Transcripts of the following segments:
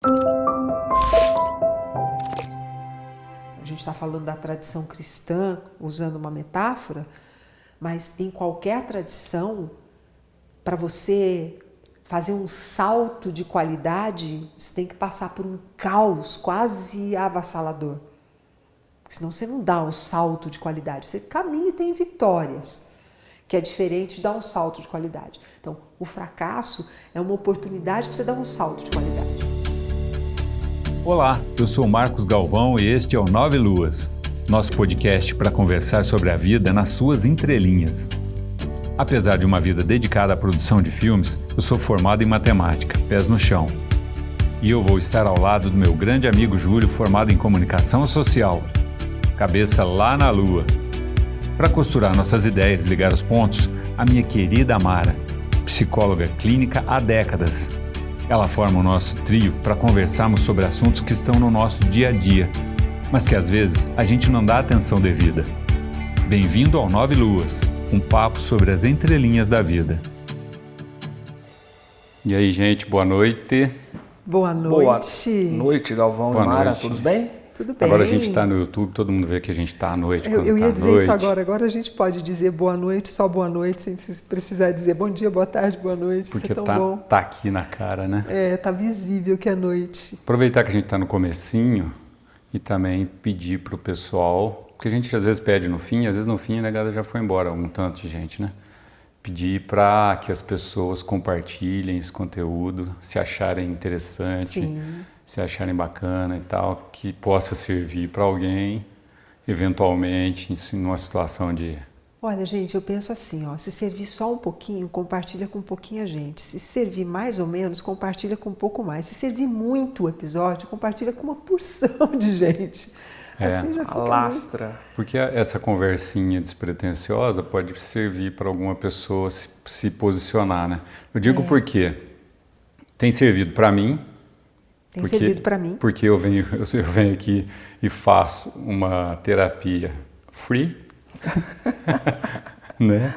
A gente está falando da tradição cristã, usando uma metáfora, mas em qualquer tradição, para você fazer um salto de qualidade, você tem que passar por um caos quase avassalador. Senão você não dá um salto de qualidade, você caminha e tem vitórias, que é diferente de dar um salto de qualidade. Então, o fracasso é uma oportunidade para você dar um salto de qualidade. Olá, eu sou Marcos Galvão e este é o Nove Luas, nosso podcast para conversar sobre a vida nas suas entrelinhas. Apesar de uma vida dedicada à produção de filmes, eu sou formado em matemática, pés no chão. E eu vou estar ao lado do meu grande amigo Júlio, formado em comunicação social, cabeça lá na lua. Para costurar nossas ideias e ligar os pontos, a minha querida Amara, psicóloga clínica há décadas. Ela forma o nosso trio para conversarmos sobre assuntos que estão no nosso dia a dia, mas que às vezes a gente não dá atenção devida. Bem-vindo ao Nove Luas, um papo sobre as entrelinhas da vida. E aí, gente, boa noite. Boa noite. Boa noite, Galvão e Mara, tudo bem? Tudo bem. Agora a gente está no YouTube, todo mundo vê que a gente está à noite. Eu ia dizer isso agora. Agora a gente pode dizer boa noite, só boa noite, sem precisar dizer bom dia, boa tarde, boa noite. Porque isso é tão bom. Tá aqui na cara, né? É, tá visível que é noite. Aproveitar que a gente está no comecinho e também pedir para o pessoal, porque a gente às vezes pede no fim, às vezes no fim a negada já foi embora, um tanto de gente, né? Pedir para que as pessoas compartilhem esse conteúdo, se acharem interessante. Sim. Se acharem bacana e tal, que possa servir para alguém, eventualmente, numa situação de... Olha, gente, eu penso assim, ó, se servir só um pouquinho, compartilha com pouquinha gente. Se servir mais ou menos, compartilha com um pouco mais. Se servir muito o episódio, compartilha com uma porção de gente. Assim já fica alastra. Porque essa conversinha despretensiosa pode servir para alguma pessoa se posicionar, né? Eu digo porque tem servido para mim. Tem servido para mim. Porque eu venho aqui e faço uma terapia free, né?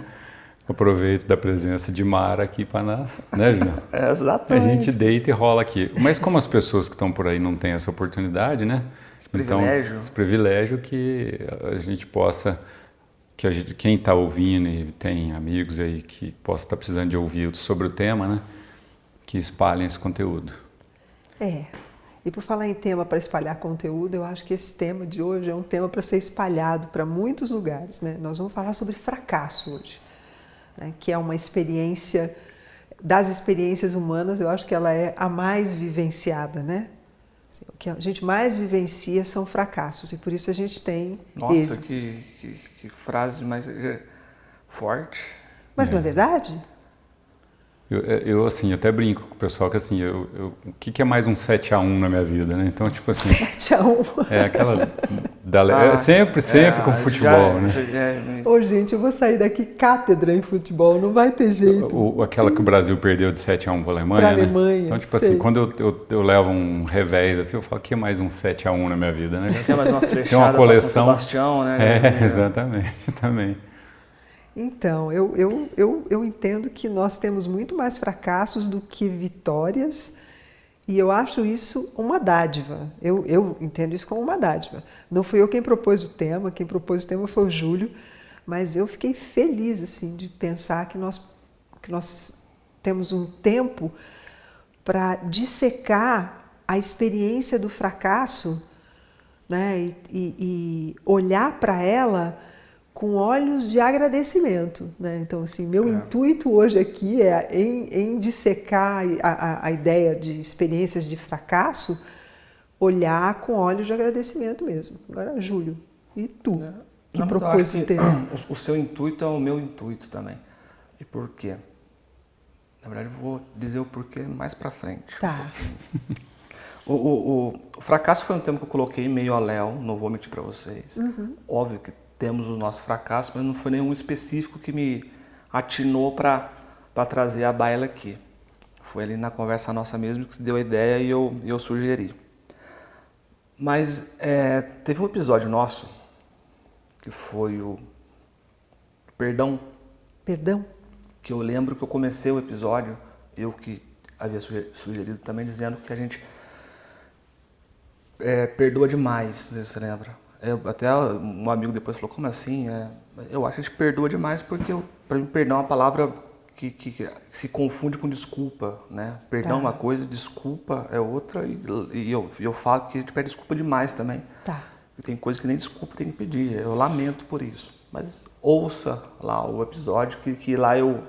Aproveito da presença de Mara aqui para nós, né, Julião? Exatamente. A gente deita e rola aqui. Mas como as pessoas que estão por aí não têm essa oportunidade, né? Esse privilégio. Então, esse privilégio que a gente possa, quem está ouvindo e tem amigos aí que possa estar precisando de ouvir sobre o tema, né? Que espalhem esse conteúdo. E por falar em tema para espalhar conteúdo, eu acho que esse tema de hoje é um tema para ser espalhado para muitos lugares, né? Nós vamos falar sobre fracasso hoje, né? Que é uma experiência, das experiências humanas, eu acho que ela é a mais vivenciada, né? O que a gente mais vivencia são fracassos e por isso a gente tem êxitos. Que frase mais forte. Mas não é verdade? Eu assim, até brinco com o pessoal que assim, o que é mais um 7-1 na minha vida, né? Então, tipo assim... 7-1. É aquela... sempre com futebol, né? Ô, gente, eu vou sair daqui cátedra em futebol, não vai ter jeito. Aquela que o Brasil perdeu de 7-1 para a Alemanha, pra né? Alemanha, Então, tipo assim, quando eu levo um revés, assim, eu falo, que é mais um 7-1 na minha vida, né? Tem mais uma flechada, tem uma coleção. São Sebastião, né? Exatamente, também. Então, eu entendo que nós temos muito mais fracassos do que vitórias e eu acho isso uma dádiva. Eu entendo isso como uma dádiva. Não fui eu quem propôs o tema, quem propôs o tema foi o Júlio, mas eu fiquei feliz assim, de pensar que nós temos um tempo para dissecar a experiência do fracasso, né, e olhar para ela com olhos de agradecimento, né? Então, assim, meu intuito hoje aqui é em dissecar a ideia de experiências de fracasso, olhar com olhos de agradecimento mesmo. Agora, Júlio, e tu? Que propôs o tema? O seu intuito é o meu intuito também. E por quê? Na verdade, eu vou dizer o porquê mais pra frente. Tá. O fracasso foi um tema que eu coloquei meio a léu, não vou mentir pra vocês. Óbvio que temos os nossos fracassos, mas não foi nenhum específico que me atinou para trazer a baila aqui. Foi ali na conversa nossa mesmo que deu a ideia e eu sugeri. Mas teve um episódio nosso, que foi o Perdão. Perdão? Que eu lembro que eu comecei o episódio, eu que havia sugerido também, dizendo que a gente perdoa demais, não sei se você lembra. Até um amigo depois falou, como assim? Eu acho que a gente perdoa demais porque, para mim, perdão é uma palavra que se confunde com desculpa, né? Perdão é uma coisa, desculpa é outra, e eu falo que a gente pede desculpa demais também. Tá. E tem coisa que nem desculpa tem que pedir, eu lamento por isso. Mas ouça lá o episódio que lá eu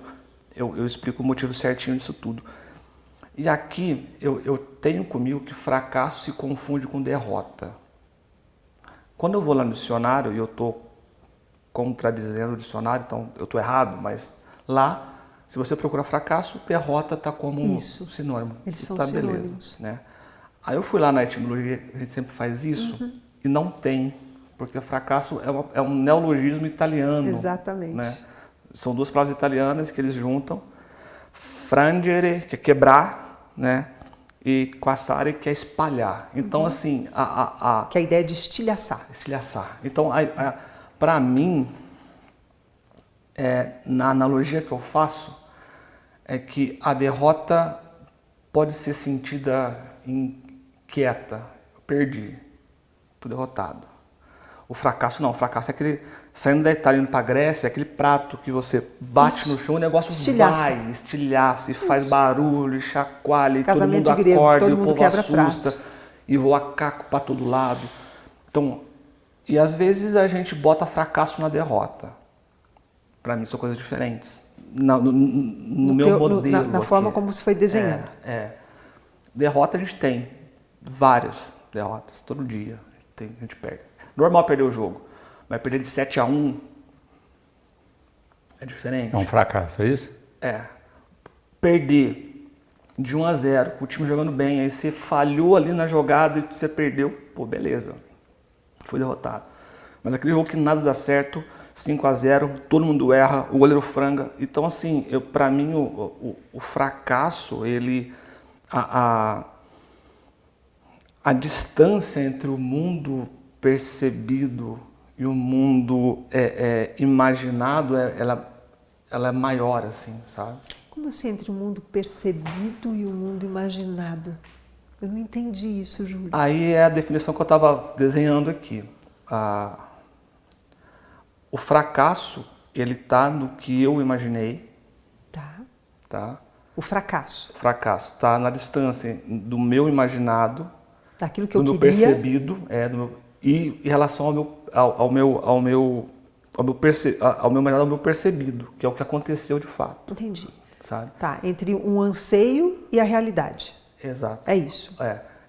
explico o motivo certinho disso tudo. E aqui eu tenho comigo que fracasso se confunde com derrota. Quando eu vou lá no dicionário e eu estou contradizendo o dicionário, então eu estou errado, mas lá, se você procura fracasso, derrota está como um sinônimo. Eles são beleza, sinônimos. né? Aí eu fui lá na etimologia, a gente sempre faz isso, e não tem, porque fracasso é um neologismo italiano. Exatamente. Né? São duas palavras italianas que eles juntam. Frangere, que é quebrar, né? E quassare, que é espalhar. Então, assim... Que é a ideia de estilhaçar. Estilhaçar. Então, para mim, na analogia que eu faço, é que a derrota pode ser sentida inquieta. Eu perdi, estou derrotado. O fracasso não, o fracasso é aquele, saindo da Itália indo para a Grécia, é aquele prato que você bate no chão, o negócio vai, estilhaça, e faz barulho, e chacoalha, e todo mundo acorda, e o povo assusta, e voa caco para todo lado. Então, e às vezes a gente bota fracasso na derrota. Para mim são coisas diferentes. No meu modelo. Na forma como se foi desenhado. Derrota a gente tem várias derrotas, todo dia a gente perde. Normal perder o jogo, mas perder de 7-1 é diferente. É um fracasso, é isso? Perder de 1-0, com o time jogando bem, aí você falhou ali na jogada e você perdeu, pô, beleza, foi derrotado. Mas aquele jogo que nada dá certo, 5-0, todo mundo erra, o goleiro franga. Então, assim, para mim, o fracasso, a distância entre o mundo percebido e o mundo imaginado, ela é maior, assim, sabe? Como assim, entre o mundo percebido e o mundo imaginado? Eu não entendi isso, Júlio. Aí é a definição que eu estava desenhando aqui. O fracasso, ele está no que eu imaginei. Tá? O fracasso. O fracasso está na distância do meu imaginado, daquilo que eu do meu queria, percebido, e em relação ao meu imaginado, ao meu percebido, que é o que aconteceu de fato. Entendi. Sabe? Tá, entre um anseio e a realidade. Exato. É isso.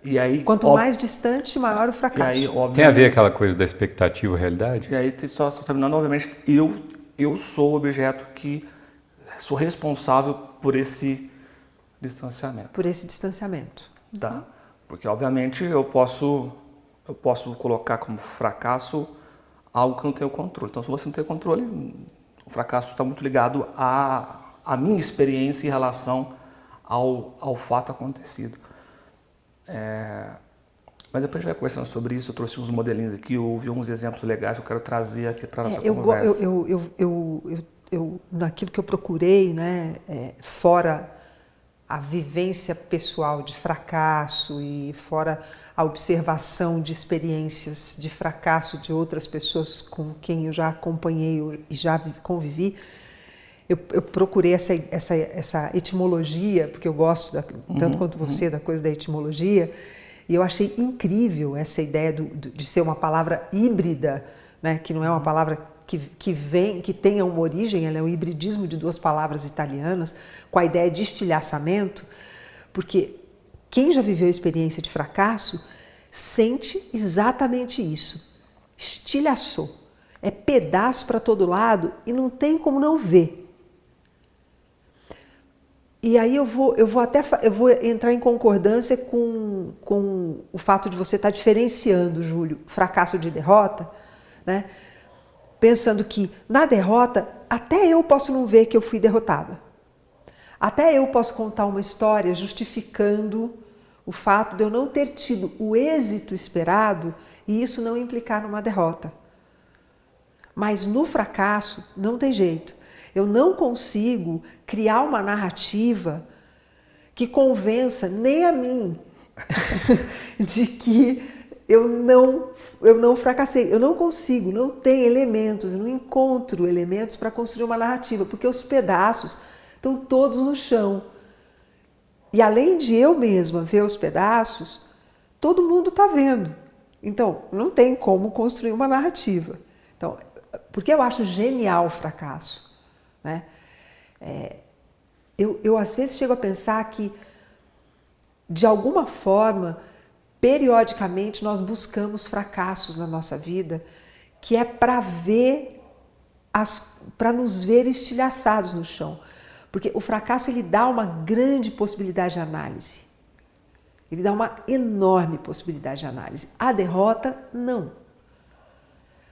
E aí, quanto mais distante, maior o fracasso. E aí, tem a ver aquela coisa da expectativa e realidade? E aí, só terminando, obviamente, eu sou o objeto que sou responsável por esse distanciamento. Por esse distanciamento. Tá? Porque, obviamente, eu posso colocar como fracasso algo que eu não tenho controle. Então, se você não tem controle, o fracasso está muito ligado à minha experiência em relação ao fato acontecido. Mas depois a gente vai conversando sobre isso. Eu trouxe uns modelinhos aqui, eu ouvi uns exemplos legais que eu quero trazer aqui para a nossa conversa. Naquilo que eu procurei, né, fora a vivência pessoal de fracasso e fora a observação de experiências de fracasso de outras pessoas com quem eu já acompanhei e já convivi, eu procurei essa etimologia, porque eu gosto, tanto quanto você, da coisa da etimologia, e eu achei incrível essa ideia de ser uma palavra híbrida, né, que não é uma palavra que tenha uma origem, ela é um hibridismo de duas palavras italianas, com a ideia de estilhaçamento, porque quem já viveu a experiência de fracasso sente exatamente isso. Estilhaçou. É pedaço para todo lado e não tem como não ver. E aí eu vou entrar em concordância com o fato de você estar diferenciando, Júlio, fracasso de derrota, né? Pensando que na derrota até eu posso não ver que eu fui derrotada. Até eu posso contar uma história justificando o fato de eu não ter tido o êxito esperado e isso não implicar numa derrota. Mas no fracasso não tem jeito. Eu não consigo criar uma narrativa que convença nem a mim de que eu não fracassei, eu não consigo, não tenho elementos, eu não encontro elementos para construir uma narrativa, porque os pedaços estão todos no chão. E além de eu mesma ver os pedaços, todo mundo está vendo. Então, não tem como construir uma narrativa. Então, porque eu acho genial o fracasso, né? Eu às vezes chego a pensar que, de alguma forma, periodicamente nós buscamos fracassos na nossa vida, que é para nos ver estilhaçados no chão. Porque o fracasso ele dá uma grande possibilidade de análise. Ele dá uma enorme possibilidade de análise. A derrota, não.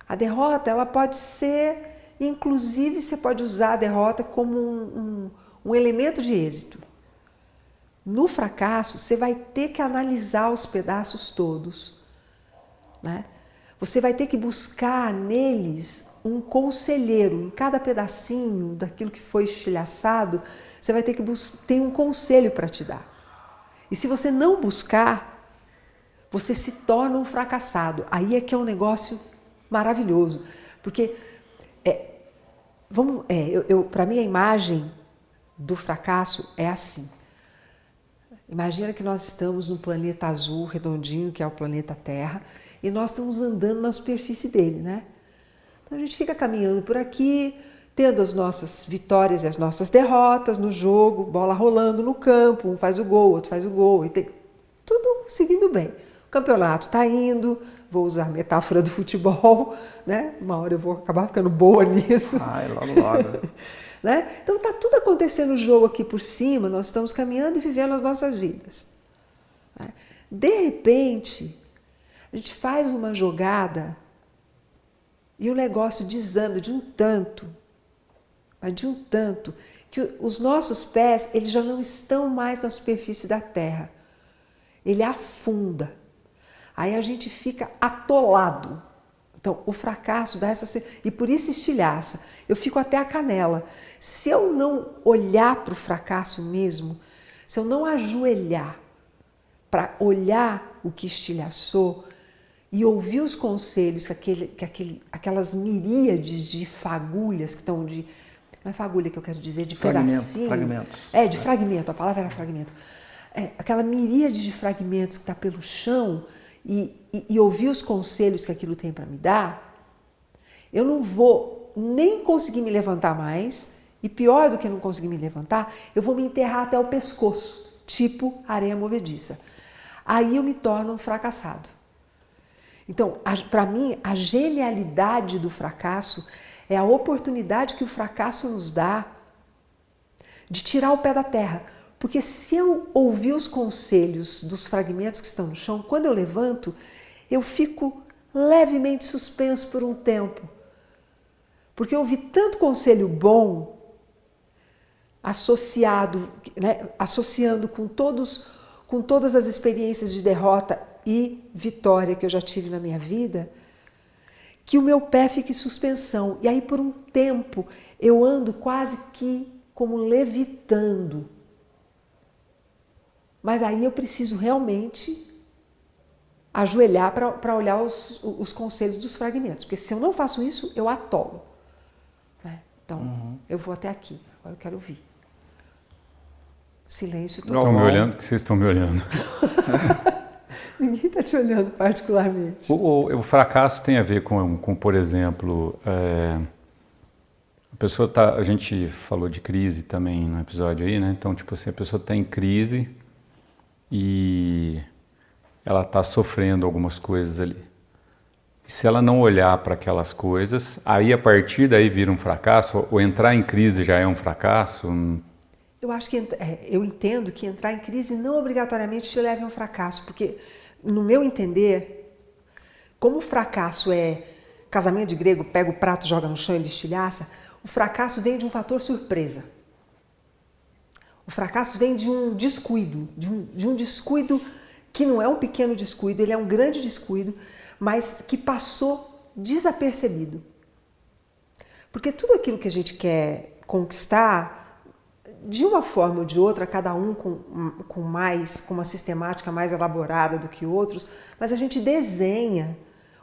A derrota, ela pode ser, inclusive você pode usar a derrota como um elemento de êxito. No fracasso, você vai ter que analisar os pedaços todos, né? Você vai ter que buscar neles um conselheiro. Em cada pedacinho daquilo que foi estilhaçado, você vai ter que ter um conselho para te dar. E se você não buscar, você se torna um fracassado. Aí é que é um negócio maravilhoso. Porque, para mim, a imagem do fracasso é assim. Imagina que nós estamos num planeta azul, redondinho, que é o planeta Terra, e nós estamos andando na superfície dele, né? Então a gente fica caminhando por aqui, tendo as nossas vitórias e as nossas derrotas no jogo, bola rolando no campo, um faz o gol, outro faz o gol, e tem tudo seguindo bem. O campeonato está indo, vou usar a metáfora do futebol, né? Uma hora eu vou acabar ficando boa nisso. Ai, logo. Né? Então está tudo acontecendo no jogo aqui por cima, nós estamos caminhando e vivendo as nossas vidas. Né? De repente, a gente faz uma jogada e o negócio desanda de um tanto, que os nossos pés eles já não estão mais na superfície da terra. Ele afunda. Aí a gente fica atolado. Então, o fracasso dá essa... E por isso estilhaça. Eu fico até a canela. Se eu não olhar para o fracasso mesmo, se eu não ajoelhar para olhar o que estilhaçou e ouvir os conselhos que aquelas miríades de fagulhas que estão de... Não é fagulha que eu quero dizer, de pedacinho. Fragmentos. De fragmento, a palavra era fragmento. Aquela miríade de fragmentos que está pelo chão e ouvir os conselhos que aquilo tem para me dar, eu não vou nem conseguir me levantar mais, e pior do que não conseguir me levantar, eu vou me enterrar até o pescoço, tipo areia movediça. Aí eu me torno um fracassado. Então, para mim, a genialidade do fracasso é a oportunidade que o fracasso nos dá de tirar o pé da terra. Porque se eu ouvir os conselhos dos fragmentos que estão no chão, quando eu levanto, eu fico levemente suspenso por um tempo. Porque eu ouvi tanto conselho bom, associando com todas as experiências de derrota e vitória que eu já tive na minha vida, que o meu pé fica em suspensão. E aí, por um tempo, eu ando quase que como levitando. Mas aí eu preciso realmente ajoelhar para olhar os conselhos dos fragmentos. Porque se eu não faço isso, eu atolo. Né? Então, eu vou até aqui. Agora eu quero ouvir. Silêncio total. Estão me olhando, que vocês estão me olhando. Ninguém está te olhando particularmente. O fracasso tem a ver com por exemplo, a gente falou de crise também no episódio aí, né? Então, tipo assim, a pessoa está em crise e ela está sofrendo algumas coisas ali. E se ela não olhar para aquelas coisas, aí a partir daí vira um fracasso, ou entrar em crise já é um fracasso? Eu acho que eu entendo que entrar em crise não obrigatoriamente te leva a um fracasso, porque, no meu entender, como o fracasso é casamento de grego, pega o prato, joga no chão e ele estilhaça, o fracasso vem de um fator surpresa. O fracasso vem de um descuido, de um descuido que não é um pequeno descuido, ele é um grande descuido, mas que passou desapercebido. Porque tudo aquilo que a gente quer conquistar, de uma forma ou de outra, cada um com uma sistemática mais elaborada do que outros, mas a gente desenha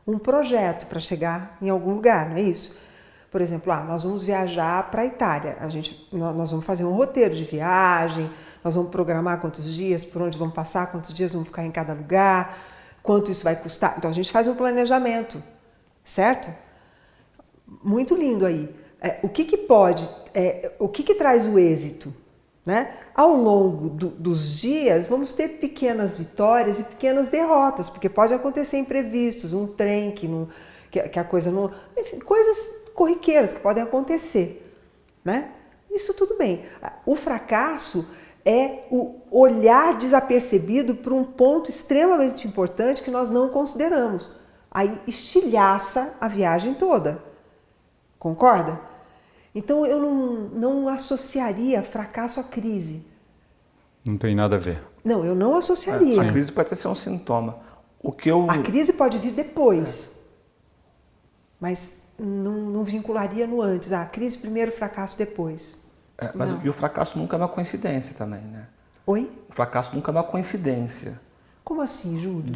um projeto para chegar em algum lugar, não é isso? Por exemplo, nós vamos viajar para a Itália, nós vamos fazer um roteiro de viagem, nós vamos programar quantos dias, por onde vamos passar, quantos dias vamos ficar em cada lugar, quanto isso vai custar. Então a gente faz um planejamento, certo? Muito lindo aí. O que traz o êxito? Né? Ao longo dos dias, vamos ter pequenas vitórias e pequenas derrotas, porque pode acontecer imprevistos, um trem que a coisa não... Enfim, coisas corriqueiras que podem acontecer. Né? Isso tudo bem. O fracasso é o olhar desapercebido para um ponto extremamente importante que nós não consideramos. Aí estilhaça a viagem toda. Concorda? Então eu não associaria fracasso à crise. Não tem nada a ver. Não, eu não associaria. A crise pode ser um sintoma. A crise pode vir depois. Mas não vincularia no antes. A crise primeiro, fracasso depois. E o fracasso nunca é uma coincidência também, né? Oi? O fracasso nunca é uma coincidência. Como assim, Júlio?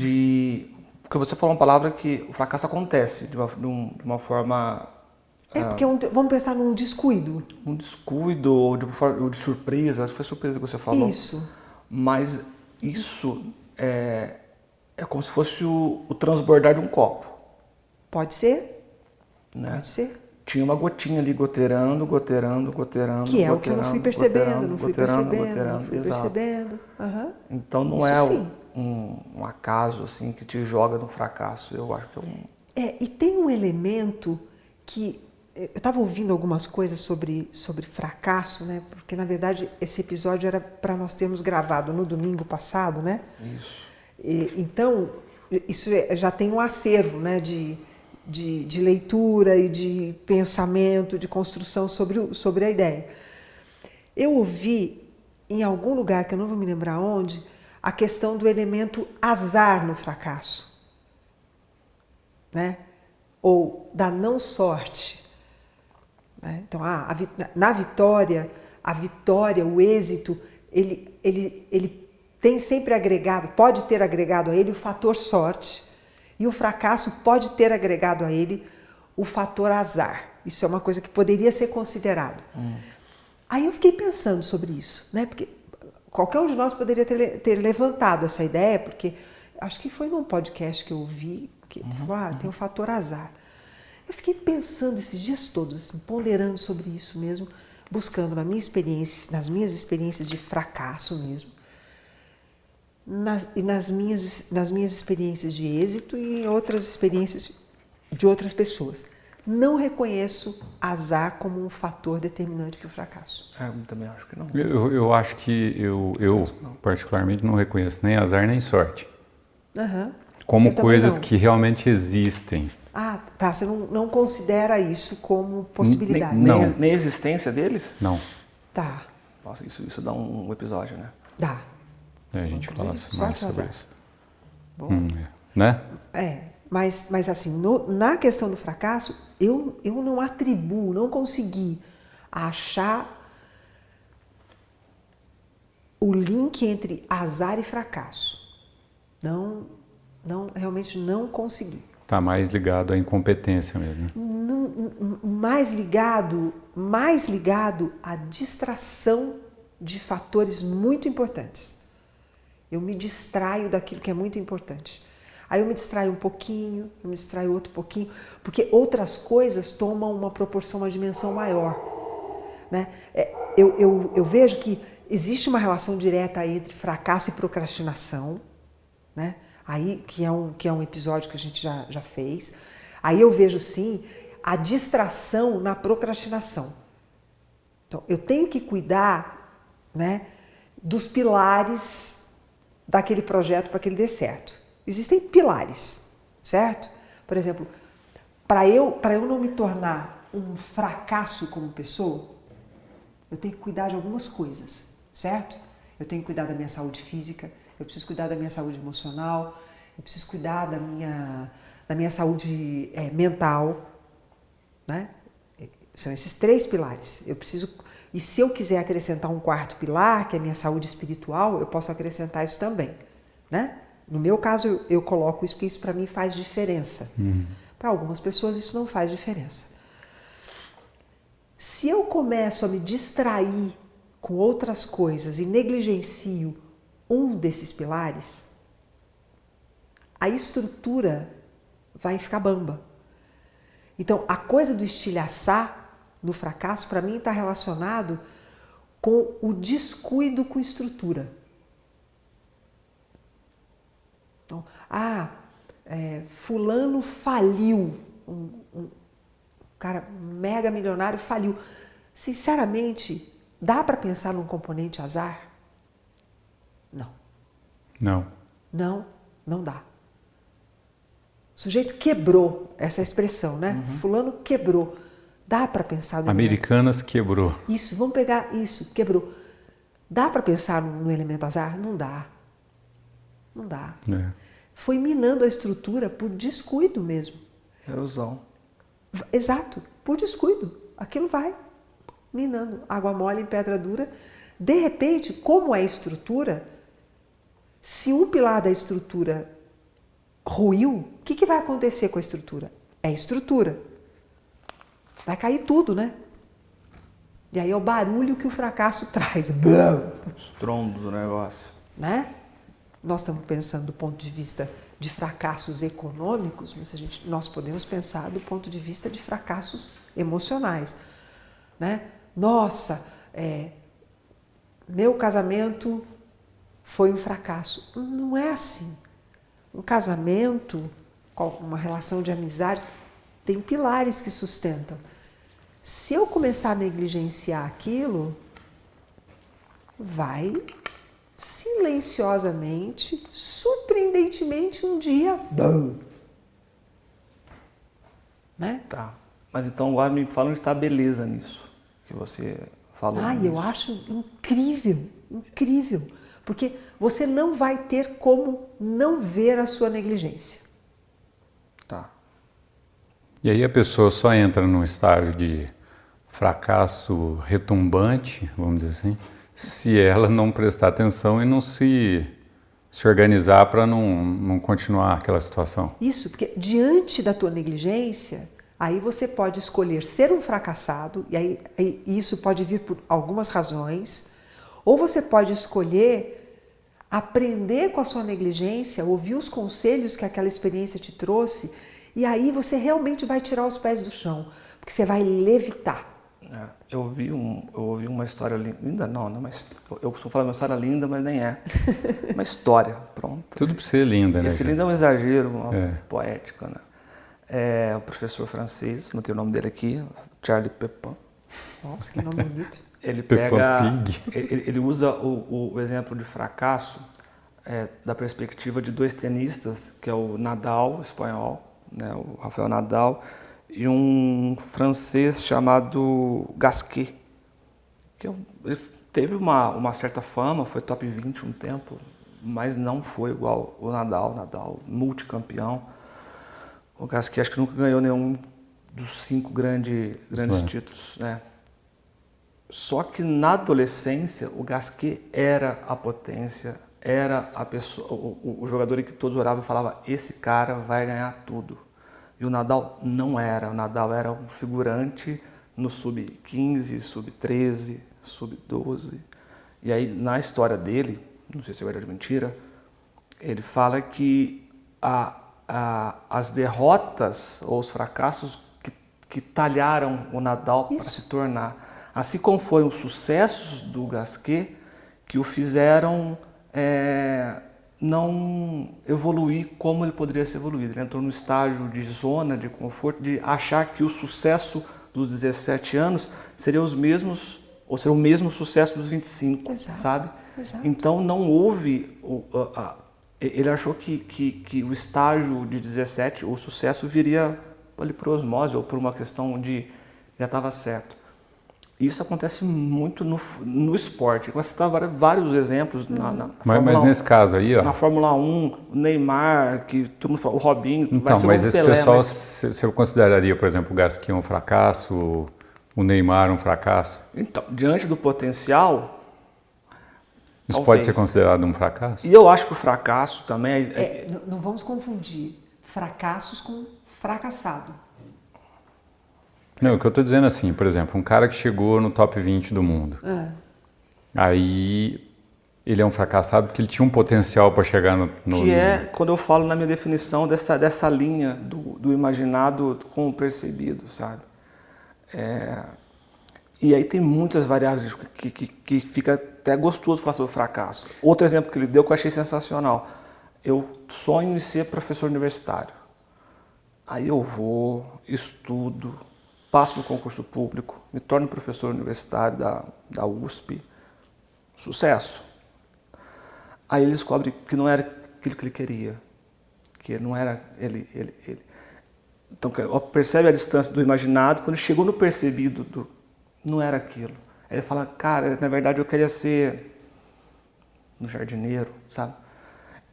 Porque você falou uma palavra que o fracasso acontece de uma forma... Porque vamos pensar num descuido. Um descuido ou de surpresa, acho que foi surpresa que você falou. Isso. Mas isso é como se fosse o transbordar de um copo. Pode ser. Né? Pode ser. Tinha uma gotinha ali goteando. Que é o que eu não fui percebendo, não fui percebendo. Uhum. Então não é um acaso assim que te joga no fracasso. Eu acho que e tem um elemento que... Eu estava ouvindo algumas coisas sobre fracasso, né? Porque, na verdade, esse episódio era para nós termos gravado no domingo passado, né? Isso. Então, isso já tem um acervo, né? De leitura e de pensamento, de construção sobre a ideia. Eu ouvi, em algum lugar, que eu não vou me lembrar onde, a questão do elemento azar no fracasso. Né? Ou da não sorte. Então, na vitória, o êxito, ele tem sempre agregado, pode ter agregado a ele o fator sorte, e o fracasso pode ter agregado a ele o fator azar. Isso é uma coisa que poderia ser considerado. Aí eu fiquei pensando sobre isso, né? Porque qualquer um de nós poderia ter levantado essa ideia, porque acho que foi num podcast que eu ouvi, que falou, tem o fator azar. Eu fiquei pensando esses dias todos, assim, ponderando sobre isso mesmo, buscando nas minhas experiências de fracasso mesmo, e nas minhas experiências de êxito e em outras experiências de outras pessoas. Não reconheço azar como um fator determinante para o fracasso. Eu também acho que não. Eu acho que eu particularmente não reconheço nem azar nem sorte. Como coisas que realmente existem. Tá. Você não considera isso como possibilidade? Nem a existência deles? Não. Tá. Nossa, isso dá um episódio, né? Dá. A gente fala mais sobre isso. Bom. Né? Mas assim, na questão do fracasso, eu não atribuo, não consegui achar o link entre azar e fracasso. Realmente não consegui. Está mais ligado à incompetência mesmo. Mais ligado à distração de fatores muito importantes. Eu me distraio daquilo que é muito importante. Aí eu me distraio um pouquinho, eu me distraio outro pouquinho, porque outras coisas tomam uma proporção, uma dimensão maior. Né? Eu vejo que existe uma relação direta entre fracasso e procrastinação, né? Aí, que é um episódio que a gente já fez. Aí eu vejo, sim, a distração na procrastinação. Então, eu tenho que cuidar, né, dos pilares daquele projeto para que ele dê certo. Existem pilares, certo? Por exemplo, para eu não me tornar um fracasso como pessoa, eu tenho que cuidar de algumas coisas, certo? Eu tenho que cuidar da minha saúde física, eu preciso cuidar da minha saúde emocional, eu preciso cuidar da minha saúde mental, né? São esses 3 pilares. Eu preciso E se eu quiser acrescentar um quarto pilar, que é a minha saúde espiritual, eu posso acrescentar isso também, né? No meu caso, eu coloco isso porque isso para mim faz diferença. Para algumas pessoas isso não faz diferença. Se eu começo a me distrair com outras coisas e negligencio um desses pilares, a estrutura vai ficar bamba. Então, a coisa do estilhaçar no fracasso, para mim, está relacionado com o descuido com estrutura. Então, fulano faliu, um cara mega milionário faliu. Sinceramente, dá para pensar num componente azar? Não. Não dá. O sujeito quebrou, essa expressão, né? Fulano quebrou. Dá para pensar no Americanas quebrou. Isso, vamos pegar isso, quebrou. Dá para pensar no elemento azar? Não dá. Não dá. Foi minando a estrutura por descuido mesmo. Erosão. Exato, por descuido. Aquilo vai minando. Água mole em pedra dura. De repente, como é estrutura, se um pilar da estrutura ruiu, o que vai acontecer com a estrutura? É estrutura. Vai cair tudo, né? E aí é o barulho que o fracasso traz. Estrondo do negócio. Né? Nós estamos pensando do ponto de vista de fracassos econômicos, mas nós podemos pensar do ponto de vista de fracassos emocionais. Né? Nossa, meu casamento foi um fracasso. Não é assim. Um casamento, uma relação de amizade, tem pilares que sustentam. Se eu começar a negligenciar aquilo, vai silenciosamente, surpreendentemente, um dia... Né? Tá. Mas então agora me fala onde está a beleza nisso, que você falou. Eu acho incrível, incrível. Porque você não vai ter como não ver a sua negligência. Tá. E aí a pessoa só entra num estágio de fracasso retumbante, vamos dizer assim, se ela não prestar atenção e não se organizar para não continuar aquela situação. Isso, porque diante da tua negligência, aí você pode escolher ser um fracassado, e aí isso pode vir por algumas razões, ou você pode escolher aprender com a sua negligência, ouvir os conselhos que aquela experiência te trouxe, e aí você realmente vai tirar os pés do chão, porque você vai levitar. Eu ouvi uma história linda, não, mas eu costumo falar uma história linda, mas nem é. Uma história, pronto. Tudo para ser linda, né? Esse lindo é um exagero, uma poética, né? O professor francês, não tenho o nome dele aqui, Charlie Pepin. Nossa, que nome bonito. Ele usa o exemplo de fracasso da perspectiva de dois tenistas, que é o Nadal, espanhol, né, o Rafael Nadal, e um francês chamado Gasquet, ele teve uma certa fama, foi top 20 um tempo, mas não foi igual o Nadal multicampeão. O Gasquet acho que nunca ganhou nenhum dos 5 grandes títulos, né? Só que na adolescência o Gasquet era a potência, era a pessoa, o jogador em que todos oravam e falavam, esse cara vai ganhar tudo. E o Nadal não era, o Nadal era um figurante no sub-15, sub-13, sub-12. E aí na história dele, não sei se é verdade ou mentira, ele fala que as derrotas ou os fracassos que talharam o Nadal para se tornar... Assim como foram os sucessos do Gasquet que o fizeram não evoluir como ele poderia ser evoluído. Ele entrou no estágio de zona de conforto, de achar que o sucesso dos 17 anos seria os mesmos, ou seria o mesmo sucesso dos 25, Exato, sabe? exato. Então não houve... Ele achou que o estágio de 17, o sucesso viria ali por osmose ou por uma questão de já estava certo. Isso acontece muito no esporte. Você citar vários exemplos na Fórmula 1. Mas nesse caso aí, ó. Na Fórmula 1, o Neymar, que todo mundo fala, o Robinho, então, vai ser mas o esse Pelé. Pessoal, você consideraria, por exemplo, o Gasquet um fracasso o Neymar um fracasso? Então, diante do potencial... Isso talvez. pode ser considerado um fracasso? E eu acho que o fracasso também Não vamos confundir fracassos com fracassado. Não, o que eu estou dizendo assim, por exemplo, um cara que chegou no top 20 do mundo. Aí ele é um fracassado porque ele tinha um potencial para chegar no... Que é quando eu falo na minha definição dessa linha do imaginado com o percebido, sabe? E aí tem muitas variáveis que fica até gostoso falar sobre o fracasso. Outro exemplo que ele deu que eu achei sensacional. Eu sonho em ser professor universitário. Aí eu vou, estudo, passo no concurso público, me torno professor universitário da USP. Sucesso. Aí ele descobre que não era aquilo que ele queria. Que não era ele. Então percebe a distância do imaginado, quando chegou no percebido, não era aquilo. Aí ele fala, cara, na verdade eu queria ser um jardineiro, sabe?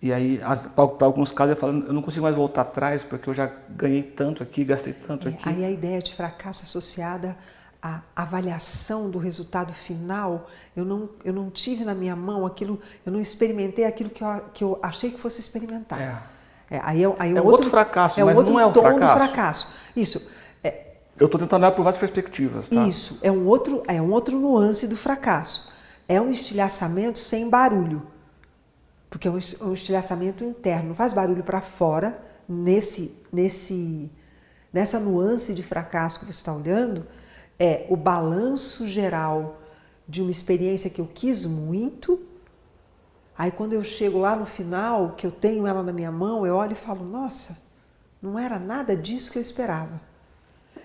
E aí, para alguns casos, ele fala, eu não consigo mais voltar atrás porque eu já ganhei tanto aqui, gastei tanto aqui. Aí a ideia de fracasso associada à avaliação do resultado final, eu não tive na minha mão aquilo, eu não experimentei aquilo que eu achei que fosse experimentar. Aí é um outro fracasso, mas outro não é um tom fracasso. do fracasso. Isso. Eu estou tentando olhar por várias perspectivas, tá? Isso, é um outro nuance do fracasso. É um estilhaçamento sem barulho. Porque é um estilhaçamento interno, não faz barulho para fora, nessa nuance de fracasso que você está olhando, é o balanço geral de uma experiência que eu quis muito. Aí quando eu chego lá no final, que eu tenho ela na minha mão, eu olho e falo, nossa, não era nada disso que eu esperava.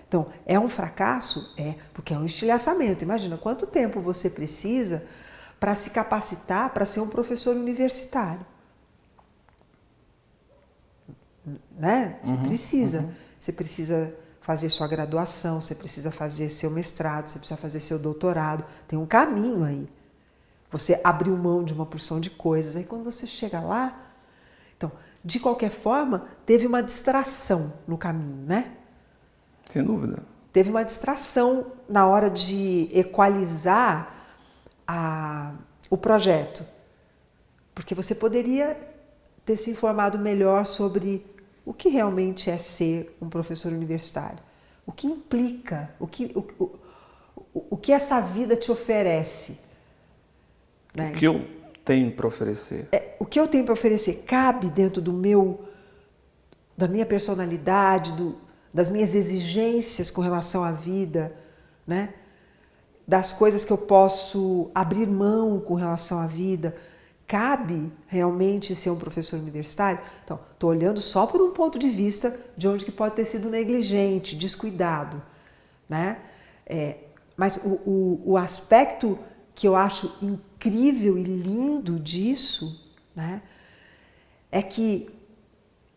Então, é um fracasso? Porque é um estilhaçamento. Imagina quanto tempo você precisa para se capacitar para ser um professor universitário. Né? Você precisa fazer sua graduação, você precisa fazer seu mestrado, você precisa fazer seu doutorado. Tem um caminho aí. Você abriu mão de uma porção de coisas. Aí quando você chega lá... Então, de qualquer forma, teve uma distração no caminho, né? Sem dúvida. Teve uma distração na hora de equalizar o projeto. Porque você poderia ter se informado melhor sobre o que realmente é ser um professor universitário. O que implica, o que essa vida te oferece. Né? O que eu tenho para oferecer. O que eu tenho para oferecer cabe dentro da minha personalidade, das minhas exigências com relação à vida, né? Das coisas que eu posso abrir mão com relação à vida. Cabe realmente ser um professor universitário? Então, estou olhando só por um ponto de vista de onde que pode ter sido negligente, descuidado, né? Mas o aspecto que eu acho incrível e lindo disso, né, é que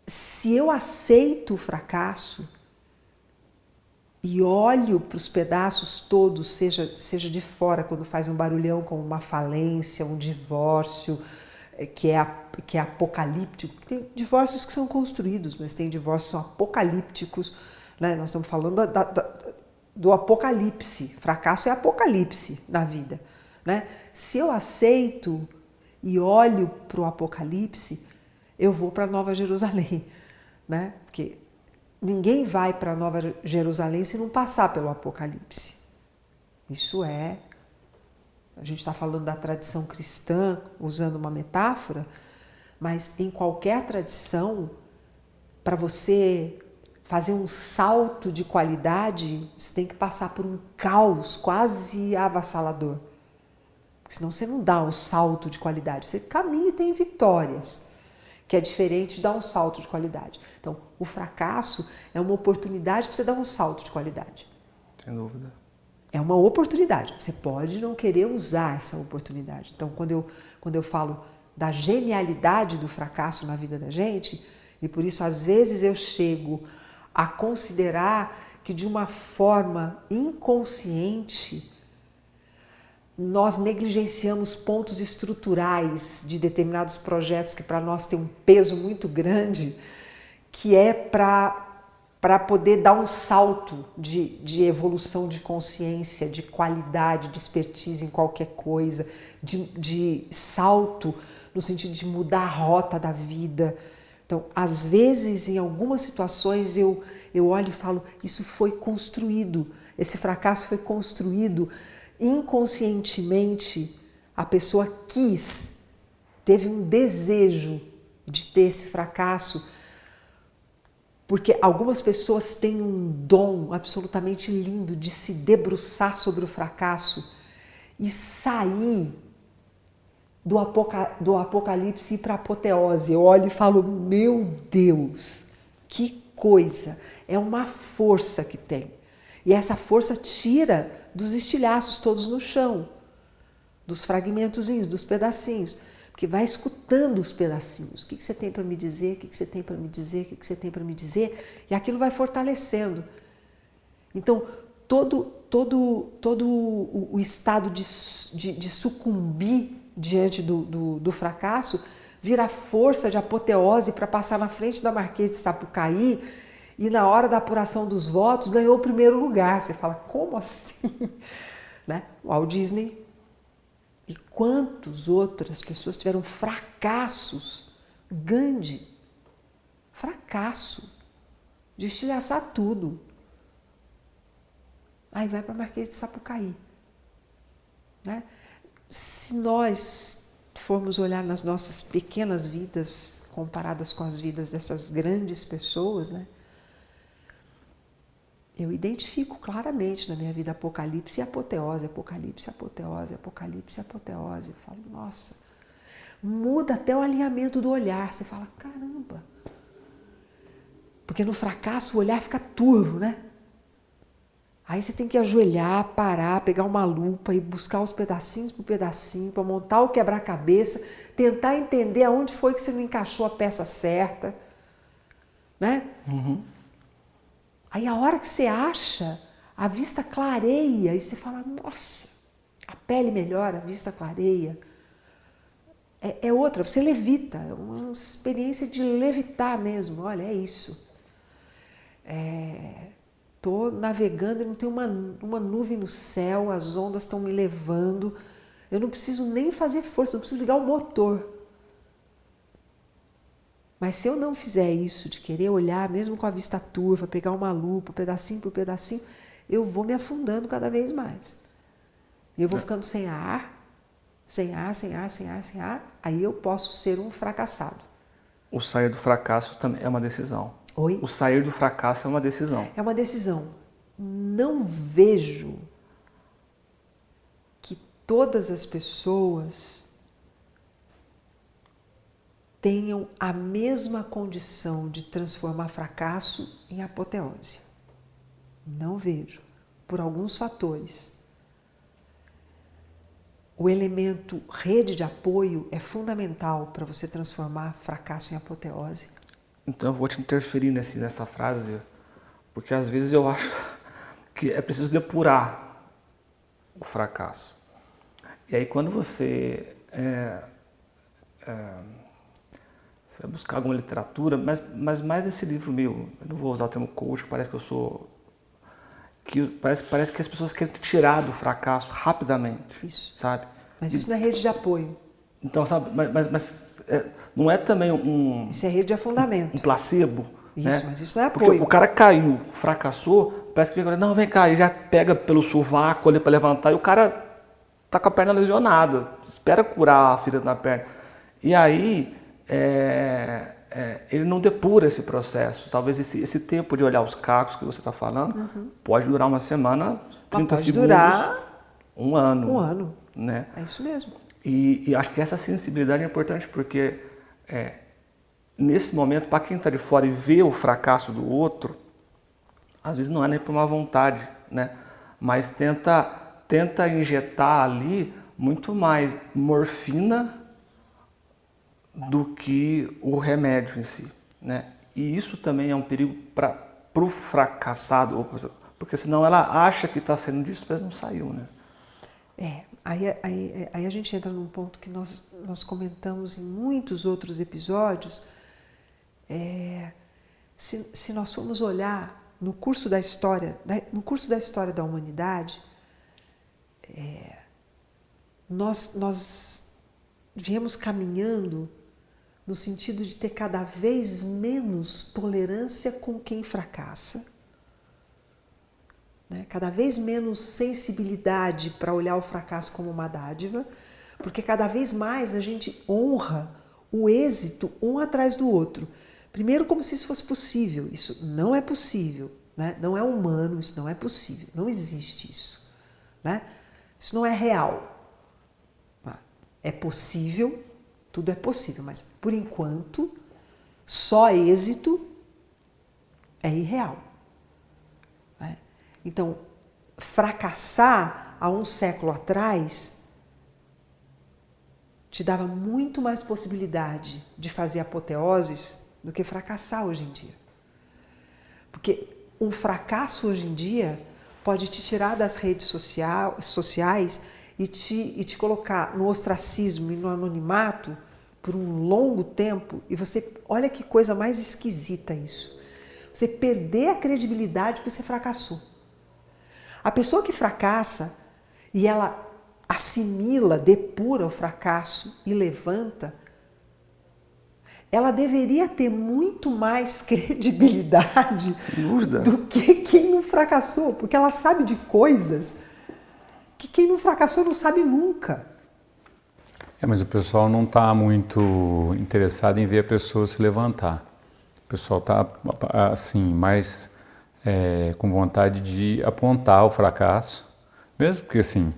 se eu aceito o fracasso e olho para os pedaços todos, seja de fora, quando faz um barulhão como uma falência, um divórcio, que é apocalíptico. Tem divórcios que são construídos, mas tem divórcios que são apocalípticos. Né? Nós estamos falando do apocalipse. Fracasso é apocalipse na vida. Né? Se eu aceito e olho para o apocalipse, eu vou para Nova Jerusalém. Né? Porque ninguém vai para Nova Jerusalém se não passar pelo Apocalipse. Isso a gente está falando da tradição cristã, usando uma metáfora, mas em qualquer tradição, para você fazer um salto de qualidade, você tem que passar por um caos quase avassalador. Senão você não dá um salto de qualidade, você caminha e tem vitórias, que é diferente de dar um salto de qualidade. Então, o fracasso é uma oportunidade para você dar um salto de qualidade. Sem dúvida. É uma oportunidade. Você pode não querer usar essa oportunidade. Então, quando eu falo da genialidade do fracasso na vida da gente, e por isso, às vezes, eu chego a considerar que, de uma forma inconsciente, nós negligenciamos pontos estruturais de determinados projetos que para nós tem um peso muito grande, que é para para poder dar um salto de evolução de consciência, de qualidade, de expertise em qualquer coisa, de salto no sentido de mudar a rota da vida. Então, às vezes, em algumas situações, eu olho e falo, isso foi construído, esse fracasso foi construído inconscientemente, a pessoa teve um desejo de ter esse fracasso, porque algumas pessoas têm um dom absolutamente lindo de se debruçar sobre o fracasso e sair do apocalipse e ir para a apoteose. Eu olho e falo, meu Deus, que coisa! É uma força que tem. E essa força tira dos estilhaços todos no chão, dos fragmentozinhos, dos pedacinhos. Porque vai escutando os pedacinhos. O que você tem para me dizer? O que você tem para me dizer? O que você tem para me dizer? E aquilo vai fortalecendo. Então, todo o estado de sucumbir diante do fracasso vira força de apoteose para passar na frente da Marquês de Sapucaí e na hora da apuração dos votos ganhou o primeiro lugar. Você fala, como assim? Né? O Walt Disney. E quantas outras pessoas tiveram fracassos? Gandhi, fracasso, de estilhaçar tudo. Aí vai para Marquês de Sapucaí. Né? Se nós formos olhar nas nossas pequenas vidas, comparadas com as vidas dessas grandes pessoas, né? Eu identifico claramente na minha vida apocalipse e apoteose, apocalipse, apoteose, apocalipse, apoteose. Eu falo, nossa, muda até o alinhamento do olhar. Você fala, caramba. Porque no fracasso o olhar fica turvo, né? Aí você tem que ajoelhar, parar, pegar uma lupa e buscar os pedacinhos por pedacinho para montar o quebra-cabeça, tentar entender aonde foi que você não encaixou a peça certa, né? Uhum. Aí a hora que você acha, a vista clareia e você fala, nossa, a pele melhora, a vista clareia. É outra, você levita, é uma experiência de levitar mesmo, olha, é isso. Estou navegando e não tem uma nuvem no céu, as ondas estão me levando, eu não preciso nem fazer força, não preciso ligar o motor. Mas se eu não fizer isso, de querer olhar, mesmo com a vista turva, pegar uma lupa, pedacinho por pedacinho, eu vou me afundando cada vez mais. E eu vou ficando sem ar, aí eu posso ser um fracassado. O sair do fracasso também é uma decisão. Oi? O sair do fracasso é uma decisão. É uma decisão. Não vejo que todas as pessoas tenham a mesma condição de transformar fracasso em apoteose. Não vejo, por alguns fatores. O elemento rede de apoio é fundamental para você transformar fracasso em apoteose. Então eu vou te interferir nessa frase, porque às vezes eu acho que é preciso depurar o fracasso. E aí quando você você vai buscar alguma literatura, mas mais esse livro meu, eu não vou usar o termo coach, que parece que eu sou... Parece que as pessoas querem tirar do fracasso rapidamente. Isso. Sabe? Mas isso não é rede de apoio. Então, sabe, mas não é também Isso é rede de afundamento. Um placebo. Isso, né? Mas isso não é apoio. Porque o cara caiu, fracassou, parece que vem, não, vem cá, e já pega pelo sovaco ali para levantar, e o cara tá com a perna lesionada, espera curar a ferida na perna. E aí, ele não depura esse processo. Talvez esse tempo de olhar os cacos que você está falando pode durar uma semana, 30 segundos, durar um ano. Um ano. Né? É isso mesmo. E acho que essa sensibilidade é importante porque nesse momento, para quem está de fora e vê o fracasso do outro, às vezes não é nem por má vontade, né? Mas tenta injetar ali muito mais morfina do que o remédio em si, né? E isso também é um perigo para o fracassado, porque senão ela acha que está sendo disso, mas não saiu, né? Aí a gente entra num ponto que nós comentamos em muitos outros episódios. se nós formos olhar no curso da história da humanidade, nós viemos caminhando no sentido de ter cada vez menos tolerância com quem fracassa, né? Cada vez menos sensibilidade para olhar o fracasso como uma dádiva, porque cada vez mais a gente honra o êxito um atrás do outro. Primeiro, como se isso fosse possível. Isso não é possível, né? Não é humano, isso não é possível, não existe isso, né? Isso não é real. É possível, tudo é possível, mas por enquanto, só êxito é irreal. Né? Então, fracassar há um século atrás te dava muito mais possibilidade de fazer apoteoses do que fracassar hoje em dia. Porque um fracasso hoje em dia pode te tirar das redes sociais e te colocar no ostracismo e no anonimato por um longo tempo, e você, olha que coisa mais esquisita isso, você perder a credibilidade porque você fracassou. A pessoa que fracassa e ela assimila, depura o fracasso e levanta, ela deveria ter muito mais credibilidade do que quem não fracassou, porque ela sabe de coisas que quem não fracassou não sabe nunca. Mas o pessoal não está muito interessado em ver a pessoa se levantar. O pessoal está assim, mais com vontade de apontar o fracasso. Mesmo porque, assim,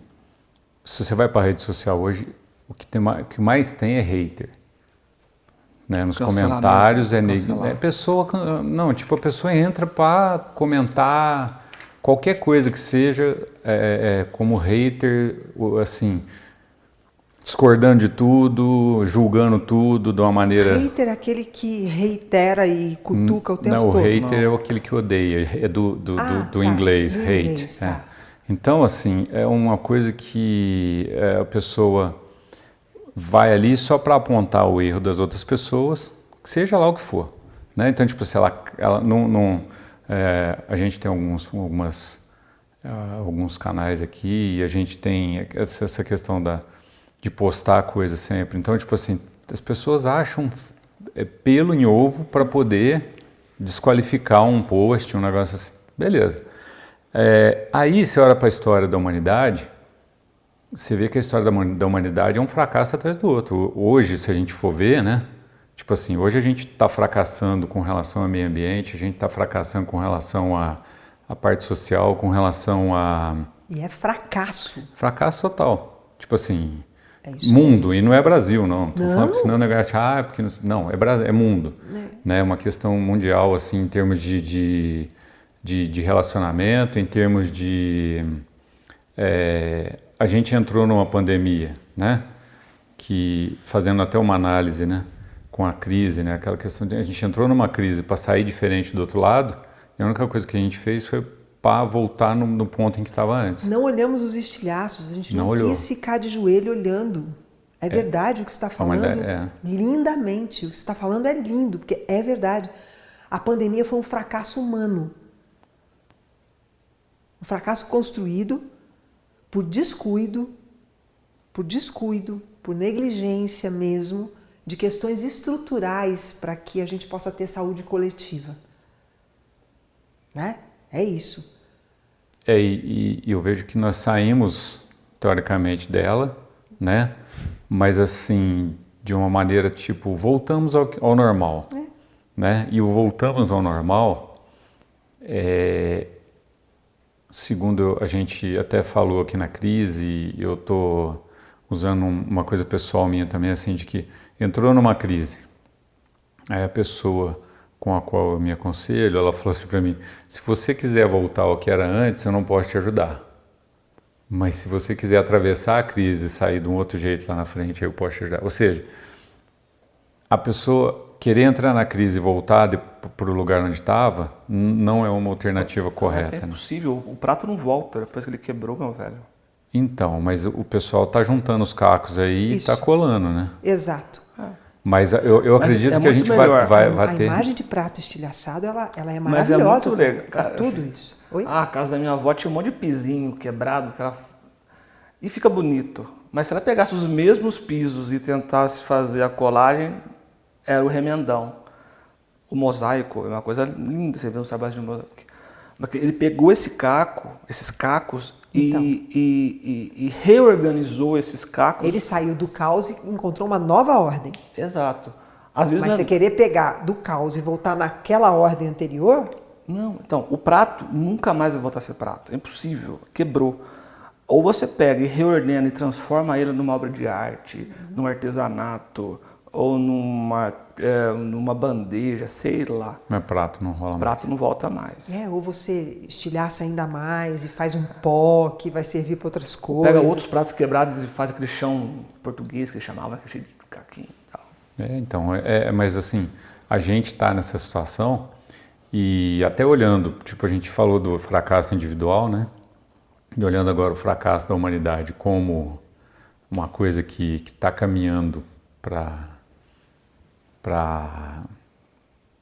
se você vai para a rede social hoje, o que mais tem é hater. Né? Nos comentários pessoa... Não, tipo, a pessoa entra para comentar qualquer coisa que seja como hater, assim, discordando de tudo, julgando tudo de uma maneira... Hater é aquele que reitera e cutuca o tempo todo. Não, o hater é aquele que odeia, é do inglês, hate. Tá. Então, assim, é uma coisa que a pessoa vai ali só para apontar o erro das outras pessoas, seja lá o que for. Né? Então, tipo, se ela não a gente tem alguns canais aqui e a gente tem essa questão de postar coisas sempre. Então, tipo assim, as pessoas acham pelo em ovo para poder desqualificar um post, um negócio assim. Beleza. Aí você olha para a história da humanidade, você vê que a história da humanidade é um fracasso atrás do outro. Hoje, se a gente for ver, né? Tipo assim, hoje a gente está fracassando com relação ao meio ambiente, a gente está fracassando com relação à parte social, com relação a... E é fracasso. Fracasso total. Tipo assim, mundo, e não é Brasil, não. Estou falando que senão o negócio porque... Não, é mundo. Né? É uma questão mundial, assim, em termos de relacionamento, em termos de... a gente entrou numa pandemia, né? Que, fazendo até uma análise, né? Com a crise, né? Aquela questão de a gente entrou numa crise para sair diferente do outro lado, e a única coisa que a gente fez foi para voltar no ponto em que estava antes. Não olhamos os estilhaços, a gente não quis ficar de joelho olhando. É verdade o que você está falando, lindamente. O que você está falando é lindo, porque é verdade. A pandemia foi um fracasso humano. Um fracasso construído por descuido, por negligência mesmo, de questões estruturais para que a gente possa ter saúde coletiva. Né? É isso. E eu vejo que nós saímos, teoricamente, dela, né? Mas assim, de uma maneira tipo, voltamos ao normal. Né? E o voltamos ao normal, segundo a gente até falou aqui na crise, eu estou usando uma coisa pessoal minha também, assim, de que entrou numa crise, aí a pessoa com a qual eu me aconselho, ela falou assim para mim, se você quiser voltar ao que era antes, eu não posso te ajudar. Mas se você quiser atravessar a crise e sair de um outro jeito lá na frente, eu posso te ajudar. Ou seja, a pessoa querer entrar na crise e voltar para o lugar onde estava, não é uma alternativa correta. É impossível, o prato não volta depois que ele quebrou, meu velho. Então, mas o pessoal está juntando os cacos aí e está colando, né? Exato. Mas eu acredito que a gente vai ter... A imagem de prato estilhaçado, ela é Mas maravilhosa. é muito legal. Para tudo assim, isso. Oi? A casa da minha avó tinha um monte de pisinho quebrado. E fica bonito. Mas se ela pegasse os mesmos pisos e tentasse fazer a colagem, era o remendão. O mosaico é uma coisa linda, você vê os trabalhos de mosaico. Ele pegou esses cacos, então, e reorganizou esses cacos. Ele saiu do caos e encontrou uma nova ordem. Exato. Às vezes Mas você querer pegar do caos e voltar naquela ordem anterior... Não, então, o prato nunca mais vai voltar a ser prato. É impossível, quebrou. Ou você pega e reordena e transforma ele numa obra de arte, num artesanato, ou numa bandeja, sei lá. Mas prato não rola mais. Prato não volta mais. Ou você estilhaça ainda mais e faz um pó que vai servir para outras coisas. Pega outros pratos quebrados e faz aquele chão português que chamava, que é cheio de caquinho e tal. Então, mas assim, a gente está nessa situação e até olhando, tipo, a gente falou do fracasso individual, né? E olhando agora o fracasso da humanidade como uma coisa que está caminhando para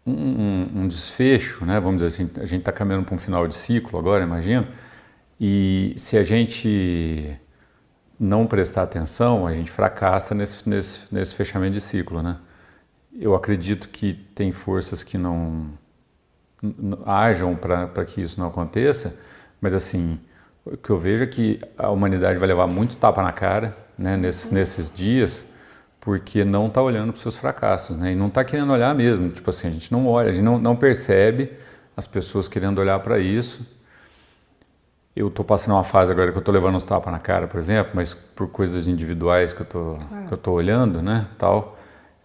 um desfecho, né? Vamos dizer assim, a gente está caminhando para um final de ciclo agora, imagino, e se a gente não prestar atenção, a gente fracassa nesse fechamento de ciclo, né? Eu acredito que tem forças que não hajam para que isso não aconteça, mas assim, o que eu vejo é que a humanidade vai levar muito tapa na cara, né, nesses dias, porque não está olhando para os seus fracassos, né, e não está querendo olhar mesmo, tipo assim, a gente não olha, a gente não percebe as pessoas querendo olhar para isso. Eu estou passando uma fase agora que eu estou levando uns tapas na cara, por exemplo, mas por coisas individuais que eu tô olhando, né, tal,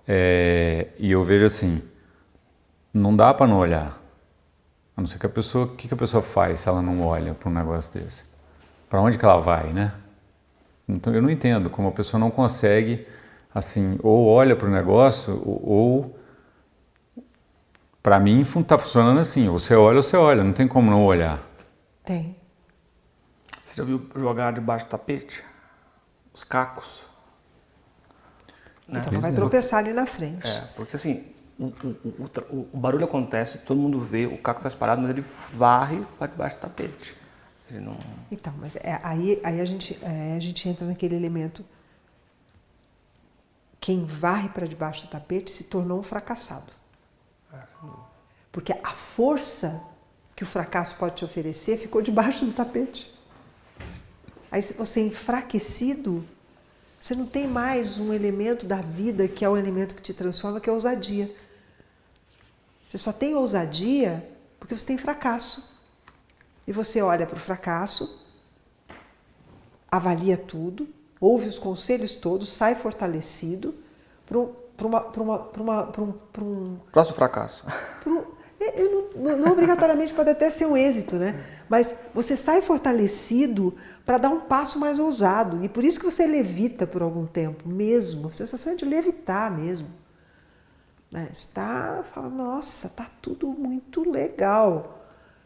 e eu vejo assim, não dá para não olhar. A não ser que a pessoa, o que a pessoa faz se ela não olha para um negócio desse? Para onde que ela vai, né? Então eu não entendo como a pessoa não consegue, assim, ou olha para o negócio, ou para mim está funcionando assim, ou você olha, não tem como não olhar. Tem. Você já viu jogar debaixo do tapete? Os cacos? Então vai tropeçar ali na frente. Porque assim, o barulho acontece, todo mundo vê, o caco está espalhado, mas ele varre para debaixo do tapete. Ele não... Então, mas aí a gente entra naquele elemento. Quem varre para debaixo do tapete se tornou um fracassado. Porque a força que o fracasso pode te oferecer ficou debaixo do tapete. Aí se você é enfraquecido, você não tem mais um elemento da vida que é o elemento que te transforma, que é a ousadia. Você só tem ousadia porque você tem fracasso. E você olha para o fracasso, avalia tudo, ouve os conselhos todos, sai fortalecido para um... Próximo fracasso. Não obrigatoriamente pode até ser um êxito, né? Mas você sai fortalecido para dar um passo mais ousado. E por isso que você levita por algum tempo mesmo. A sensação é de levitar mesmo. Né? Você está falando, nossa, está tudo muito legal.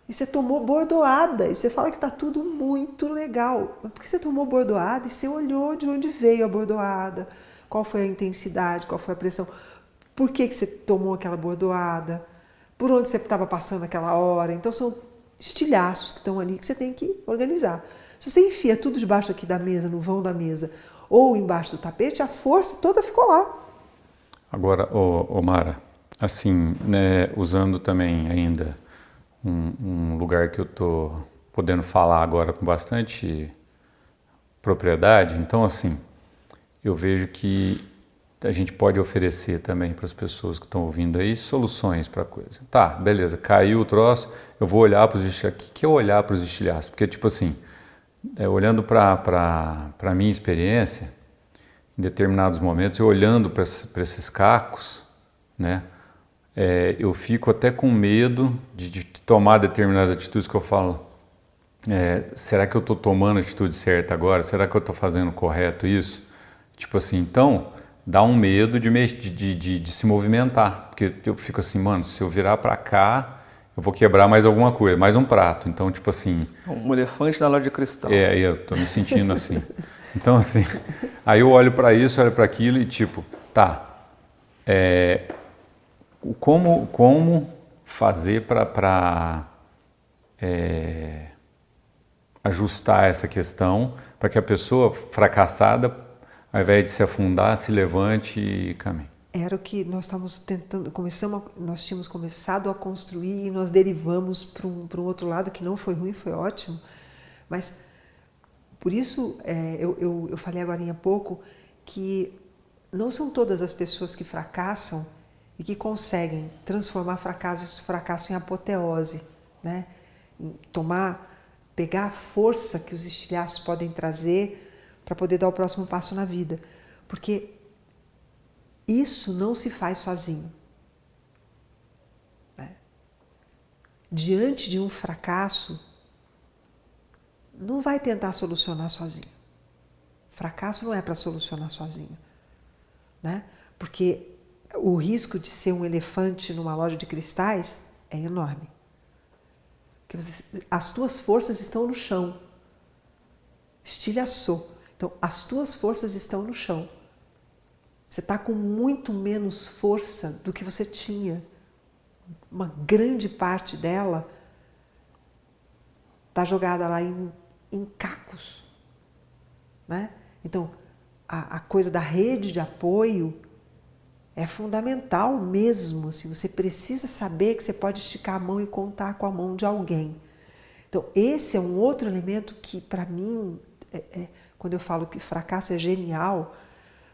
E você tomou bordoada. E você fala que está tudo muito legal. Mas por que você tomou bordoada? E você olhou de onde veio a bordoada. Qual foi a intensidade, qual foi a pressão. Por que você tomou aquela bordoada? Por onde você estava passando aquela hora. Então são estilhaços que estão ali que você tem que organizar. Se você enfia tudo debaixo aqui da mesa, no vão da mesa, ou embaixo do tapete, a força toda ficou lá. Agora, Mara, assim, né, usando também ainda um lugar que eu estou podendo falar agora com bastante propriedade, então assim, eu vejo que a gente pode oferecer também para as pessoas que estão ouvindo aí soluções para a coisa. Tá, beleza, caiu o troço, eu vou olhar para os estilhaços. O que é olhar para os estilhaços? Porque, tipo assim, olhando para a minha experiência, em determinados momentos, eu olhando para esses cacos, né, eu fico até com medo de tomar determinadas atitudes que eu falo, será que eu estou tomando a atitude certa agora? Será que eu estou fazendo correto isso? Tipo assim, então... dá um medo de se movimentar, porque eu fico assim, mano, se eu virar para cá, eu vou quebrar mais alguma coisa, mais um prato. Então, tipo assim... um elefante na loja de cristal. Eu tô me sentindo assim. Então, assim, aí eu olho para isso, olho para aquilo e tipo, tá, Como fazer para ajustar essa questão para que a pessoa fracassada, ao invés de se afundar, se levante e caminhe? Era o que nós estávamos tentando, nós tínhamos começado a construir e nós derivamos para um outro lado que não foi ruim, foi ótimo, mas por isso eu falei agora há pouco que não são todas as pessoas que fracassam e que conseguem transformar fracasso em apoteose, né? Pegar a força que os estilhaços podem trazer para poder dar o próximo passo na vida, porque isso não se faz sozinho, né? Diante de um fracasso, não vai tentar solucionar sozinho. Fracasso não é para solucionar sozinho, né? Porque o risco de ser um elefante numa loja de cristais é enorme. Porque as tuas forças estão no chão. Estilhaçou. Então, as tuas forças estão no chão. Você está com muito menos força do que você tinha. Uma grande parte dela está jogada lá em cacos, né? Então, a coisa da rede de apoio é fundamental mesmo. Assim, você precisa saber que você pode esticar a mão e contar com a mão de alguém. Então, esse é um outro elemento que, para mim, quando eu falo que fracasso é genial,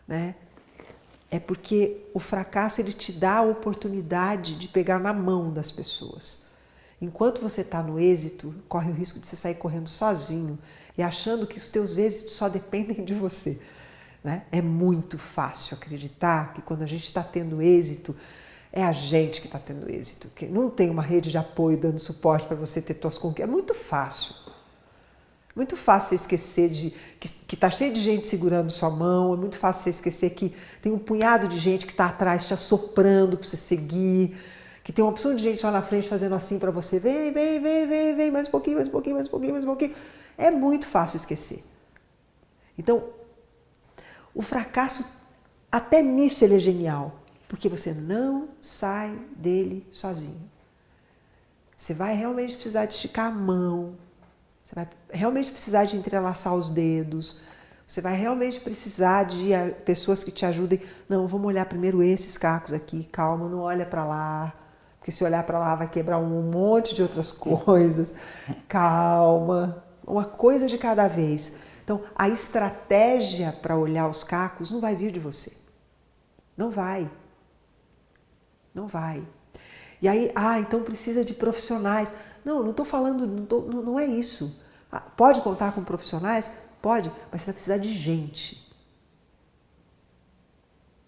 né? É porque o fracasso ele te dá a oportunidade de pegar na mão das pessoas. Enquanto você está no êxito, corre o risco de você sair correndo sozinho e achando que os teus êxitos só dependem de você, né? É muito fácil acreditar que quando a gente está tendo êxito, é a gente que está tendo êxito, que não tem uma rede de apoio dando suporte para você ter suas conquistas. É muito fácil. Muito fácil você esquecer que está cheio de gente segurando sua mão, é muito fácil você esquecer que tem um punhado de gente que está atrás te assoprando para você seguir, que tem uma opção de gente lá na frente fazendo assim para você, vem, mais um pouquinho, mais um pouquinho, mais um pouquinho, mais um pouquinho. É muito fácil esquecer. Então, o fracasso, até nisso ele é genial, porque você não sai dele sozinho. Você vai realmente precisar de esticar a mão, você vai realmente precisar de entrelaçar os dedos, você vai realmente precisar de pessoas que te ajudem. Não, vamos olhar primeiro esses cacos aqui, calma, não olha para lá, porque se olhar para lá vai quebrar um monte de outras coisas. Calma, uma coisa de cada vez. Então, a estratégia para olhar os cacos não vai vir de você. Não vai. Não vai. E aí, então precisa de profissionais. Não, não estou falando, não é isso. Pode contar com profissionais? Pode, mas você vai precisar de gente.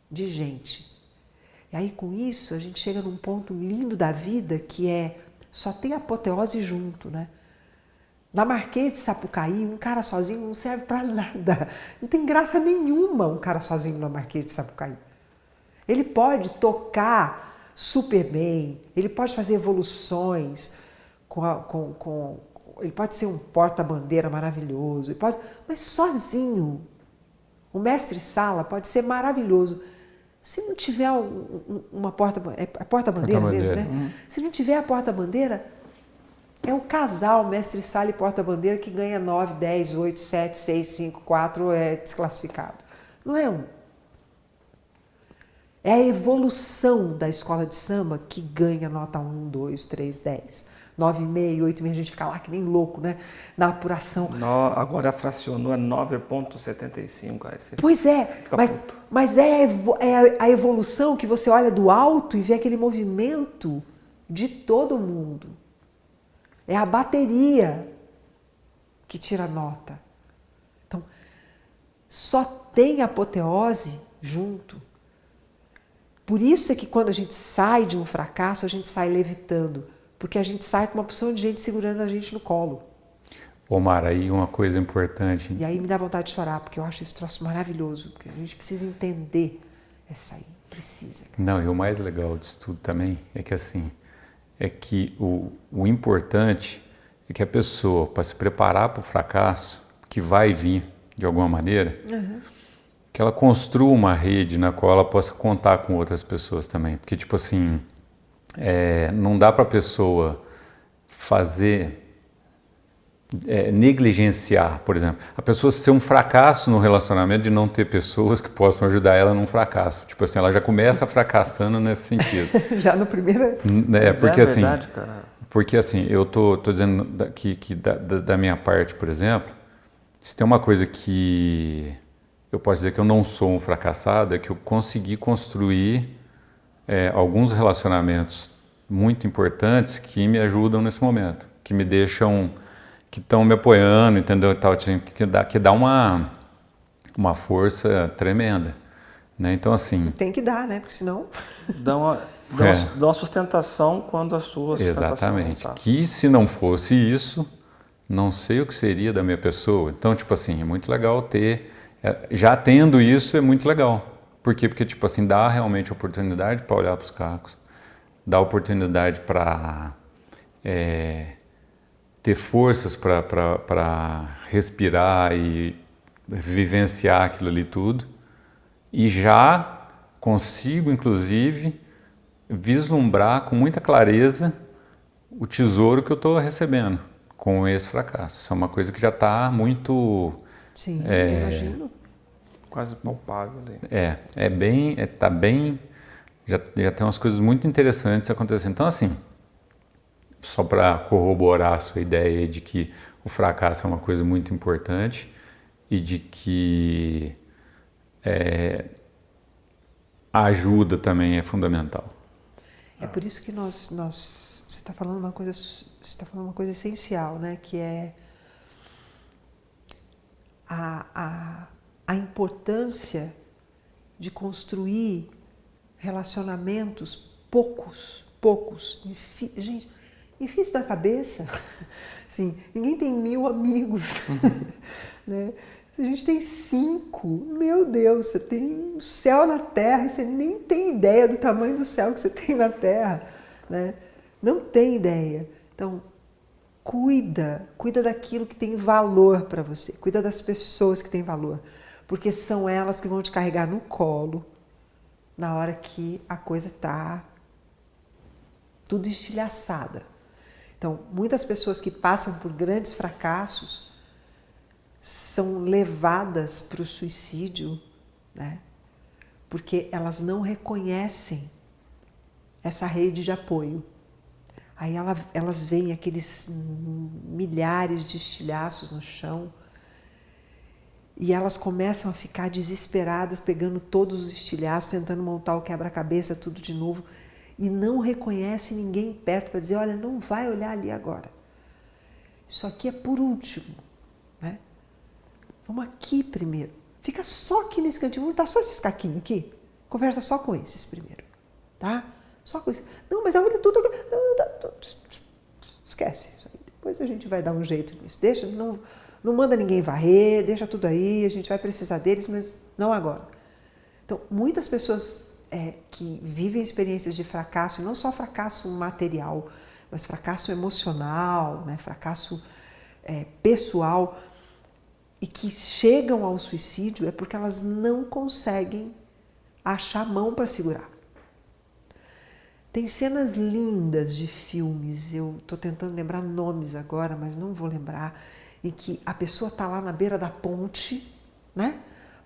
De gente. E aí, com isso, a gente chega num ponto lindo da vida que só tem apoteose junto, né? Na Marquês de Sapucaí, um cara sozinho não serve para nada. Não tem graça nenhuma um cara sozinho na Marquês de Sapucaí. Ele pode tocar super bem, ele pode fazer evoluções, ele pode ser um porta-bandeira maravilhoso, mas sozinho. O mestre-sala pode ser maravilhoso. Se não tiver uma porta-bandeira mesmo, né? Se não tiver a porta-bandeira, é o casal mestre-sala e porta-bandeira que ganha 9, 10, 8, 7, 6, 5, 4, é desclassificado. Não é um. É a evolução da escola de samba que ganha nota 1, 2, 3, 10. 9,5, 8,5, a gente fica lá que nem louco, né? Na apuração. Agora fracionou a 9,75. Pois é, mas é a evolução que você olha do alto e vê aquele movimento de todo mundo. É a bateria que tira nota. Então, só tem apoteose junto. Por isso é que quando a gente sai de um fracasso, a gente sai levitando. Porque a gente sai com uma porção de gente segurando a gente no colo. Omar, aí uma coisa importante. E aí me dá vontade de chorar, porque eu acho esse troço maravilhoso. Porque a gente precisa entender essa aí. Precisa. Não, e o mais legal disso tudo também é que assim, o importante é que a pessoa, para se preparar para o fracasso, que vai vir de alguma maneira, que ela construa uma rede na qual ela possa contar com outras pessoas também. Porque, tipo assim, não dá para a pessoa negligenciar, por exemplo. A pessoa ser um fracasso no relacionamento de não ter pessoas que possam ajudar ela num fracasso. Tipo assim, ela já começa fracassando nesse sentido. Já no primeiro... Porque assim, verdade, cara. Porque assim, eu tô dizendo que da minha parte, por exemplo, se tem uma coisa que eu posso dizer que eu não sou um fracassado, é que eu consegui construir alguns relacionamentos muito importantes que me ajudam nesse momento, que me deixam, que estão me apoiando, entendeu? Que dá uma força tremenda, né? Então assim... Tem que dar, né? Porque senão... Dá uma sustentação quando a sua sustentação Exatamente. não tá. Que se não fosse isso, não sei o que seria da minha pessoa. Então, tipo assim, é muito legal ter... já tendo isso, é muito legal. Por quê? Porque, tipo assim, dá realmente oportunidade para olhar para os cacos, dá oportunidade para ter forças para respirar e vivenciar aquilo ali tudo. E já consigo, inclusive, vislumbrar com muita clareza o tesouro que eu estou recebendo com esse fracasso. Isso é uma coisa que já está muito... Sim, eu imagino. Quase palpável ali. Tá bem... Já tem umas coisas muito interessantes acontecendo. Então, assim, só para corroborar a sua ideia de que o fracasso é uma coisa muito importante e de que a ajuda também é fundamental. É por isso que você está falando uma coisa essencial, né? Que é a importância de construir relacionamentos poucos. Gente, difícil da cabeça. Assim, ninguém tem 1000 amigos, né? Se a gente tem 5, meu Deus, você tem o céu na terra e você nem tem ideia do tamanho do céu que você tem na terra, né? Não tem ideia. Então, cuida daquilo que tem valor para você, cuida das pessoas que têm valor, porque são elas que vão te carregar no colo na hora que a coisa está tudo estilhaçada. Então, muitas pessoas que passam por grandes fracassos são levadas para o suicídio, né? Porque elas não reconhecem essa rede de apoio. Aí elas veem aqueles milhares de estilhaços no chão e elas começam a ficar desesperadas, pegando todos os estilhaços, tentando montar o quebra-cabeça tudo de novo e não reconhecem ninguém perto para dizer, olha, não vai olhar ali agora. Isso aqui é por último, né? Vamos aqui primeiro. Fica só aqui nesse cantinho. Vamos botar só esses caquinhos aqui. Conversa só com esses primeiro. Tá? Só com esses. Não, mas olha tudo aqui. Não, esquece isso aí. Depois a gente vai dar um jeito nisso. Deixa, não manda ninguém varrer. Deixa tudo aí. A gente vai precisar deles, mas não agora. Então, muitas pessoas que vivem experiências de fracasso, e não só fracasso material, mas fracasso emocional, né? Fracasso pessoal, e que chegam ao suicídio é porque elas não conseguem achar a mão para segurar. Tem cenas lindas de filmes, eu estou tentando lembrar nomes agora, mas não vou lembrar, em que a pessoa está lá na beira da ponte, né,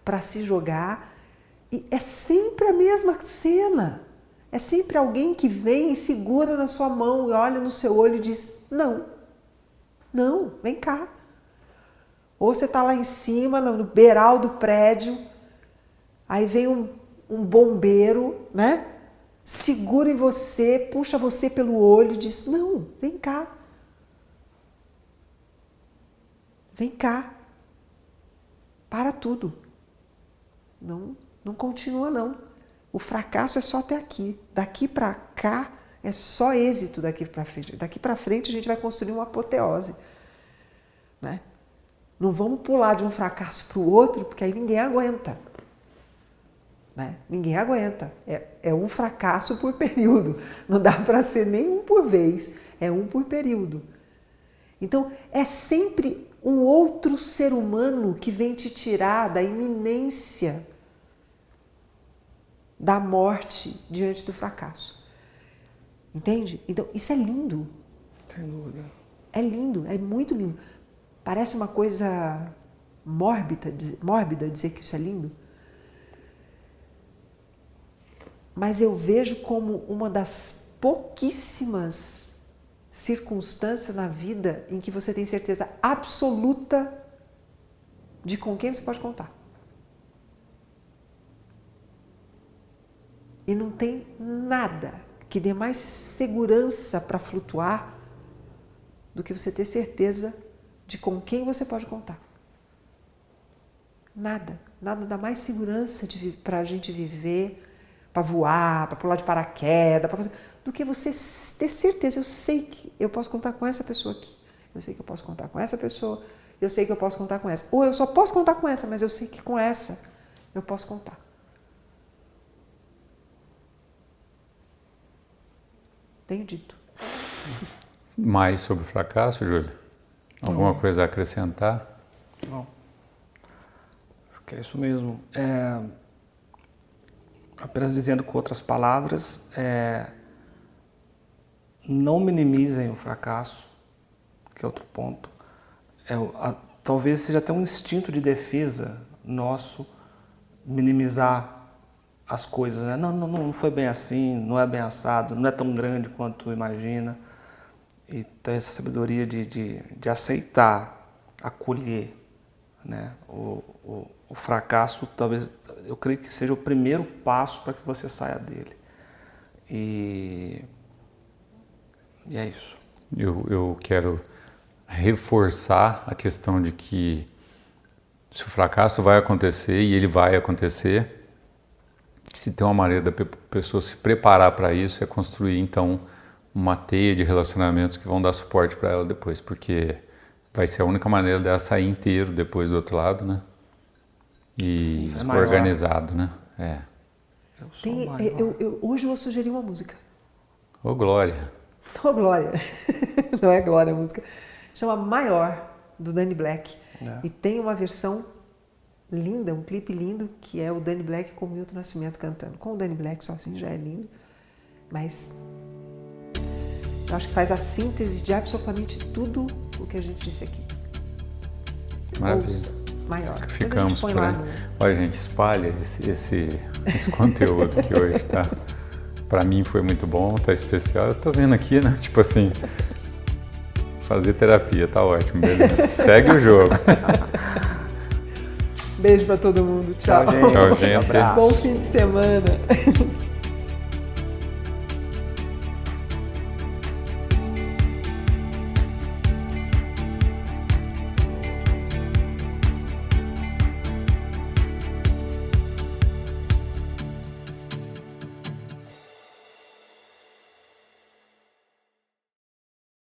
para se jogar, e é sempre a mesma cena. É sempre alguém que vem e segura na sua mão e olha no seu olho e diz, não, vem cá. Ou você está lá em cima, no beiral do prédio, aí vem um bombeiro, né? Segura em você, puxa você pelo olho e diz, não, vem cá. Vem cá. Para tudo. Não continua não. O fracasso é só até aqui. Daqui para cá é só êxito daqui para frente. Daqui para frente a gente vai construir uma apoteose, né? Não vamos pular de um fracasso para o outro, porque aí ninguém aguenta. Né? Ninguém aguenta. É um fracasso por período. Não dá para ser nem um por vez. É um por período. Então, é sempre um outro ser humano que vem te tirar da iminência da morte diante do fracasso. Entende? Então, isso é lindo. Sem dúvida. É lindo, é muito lindo. Parece uma coisa mórbida dizer que isso é lindo. Mas eu vejo como uma das pouquíssimas circunstâncias na vida em que você tem certeza absoluta de com quem você pode contar. E não tem nada que dê mais segurança para flutuar do que você ter certeza de com quem você pode contar. Nada dá mais segurança para a gente viver, para voar, para pular de paraquedas, do que você ter certeza. Eu sei que eu posso contar com essa pessoa aqui, eu sei que eu posso contar com essa pessoa, eu sei que eu posso contar com essa. Ou eu só posso contar com essa, mas eu sei que com essa eu posso contar. Tenho dito. Mais sobre o fracasso, Júlio? Alguma coisa a acrescentar? Não. Acho que é isso mesmo. Apenas dizendo com outras palavras, não minimizem o fracasso, que é outro ponto. Talvez seja até um instinto de defesa nosso minimizar as coisas, né? Não foi bem assim, não é bem assado, não é tão grande quanto tu imagina. E ter essa sabedoria de aceitar, acolher, né? O fracasso, talvez, eu creio que seja o primeiro passo para que você saia dele. E é isso. Eu quero reforçar a questão de que se o fracasso vai acontecer, e ele vai acontecer, se tem uma maneira da pessoa se preparar para isso, é construir, então, uma teia de relacionamentos que vão dar suporte para ela depois, porque vai ser a única maneira dela sair inteiro depois do outro lado, né? E organizado, né? Eu sou maior. Hoje eu vou sugerir uma música. Ô, Glória! Ô, Glória! Não é Glória a música. Chama Maior, do Danny Black. E tem uma versão linda, um clipe lindo, que é o Danny Black com o Milton Nascimento cantando. Com o Danny Black só assim já é lindo, mas eu acho que faz a síntese de absolutamente tudo o que a gente disse aqui. Maravilha. Ouça, Maior. Ficamos por aí. No... Olha, gente, espalha esse conteúdo que hoje tá... Pra mim foi muito bom, tá especial. Eu tô vendo aqui, né? Tipo assim, fazer terapia, tá ótimo, beleza. Segue o jogo. Beijo pra todo mundo. Tchau. Tchau, gente. Tchau, gente. Bom fim de semana.